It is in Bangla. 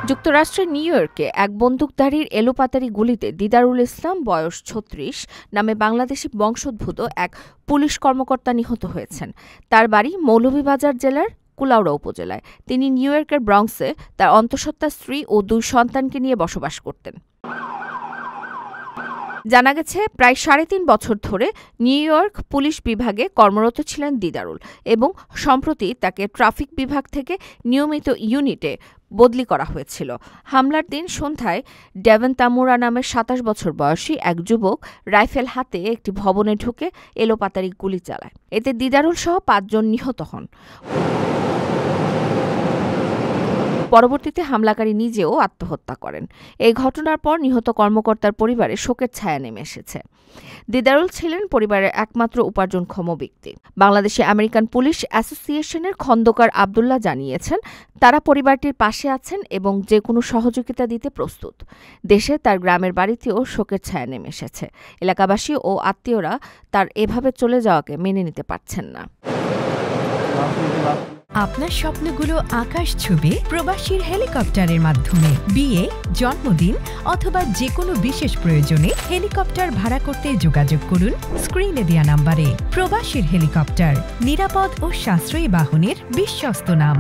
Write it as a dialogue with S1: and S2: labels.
S1: যুক্তরাষ্ট্রের নিউ ইয়র্কে এক বন্দুকধারীর এলোপাতাড়ি গুলিতে দিদারুল ইসলাম বয়স ৩৬ নামে বাংলাদেশি বংশোদ্ভূত এক পুলিশ কর্মকর্তা নিহত হয়েছেন। তার বাড়ি মৌলভীবাজার জেলার কুলাউড়া উপজেলায়। তিনি নিউ ইয়র্কের ব্রঙ্কসে তার অন্তঃসত্ত্বা স্ত্রী ও ২ সন্তানকে নিয়ে বসবাস করতেন। জানা গেছে, প্রায় ৩.৫ বছর ধরে নিউ ইয়র্ক পুলিশ বিভাগে কর্মরত ছিলেন দিদারুল এবং সম্প্রতি তাকে ট্রাফিক বিভাগ থেকে নিয়মিত ইউনিটে বদলি করা হয়েছিল। হামলার দিন সন্ধ্যায় ডেভন তামুরা নামের ২৭ বছর বয়সী এক যুবক রাইফেল হাতে একটি ভবনে ঢুকে এলোপাতাড়ি গুলি চালায়। এতে দিদারুল সহ ৫ জন নিহত হন। পরবর্তীতে হামলাকারী নিজেও আত্মহত্যা করেন। এই ঘটনার পর নিহত কর্মকর্তার পরিবারে শোকের ছায়া নেমে এসেছে। দিদারুল ছিলেন পরিবারের একমাত্র উপার্জনক্ষম ব্যক্তি। বাংলাদেশে আমেরিকান পুলিশ অ্যাসোসিয়েশনের খন্দকার আবদুল্লাহ জানিয়েছেন, তারা পরিবারটির পাশে আছেন এবং যে কোনো সহযোগিতা দিতে প্রস্তুত। দেশে তার গ্রামের বাড়িতেও শোকের ছায়া নেমে এসেছে। এলাকাবাসী ও আত্মীয়রা তার এভাবে চলে যাওয়াকে মেনে নিতে পারছেন না।
S2: আপনার স্বপ্নগুলো আকাশ ছুবে প্রবাসীর হেলিকপ্টারের মাধ্যমে। বিয়ে, জন্মদিন অথবা যে কোনো বিশেষ প্রয়োজনে হেলিকপ্টার ভাড়া করতে যোগাযোগ করুন স্ক্রিনে দেয়া নাম্বারে। প্রবাসীর হেলিকপ্টার, নিরাপদ ও সাশ্রয়ী বাহনের বিশ্বস্ত নাম।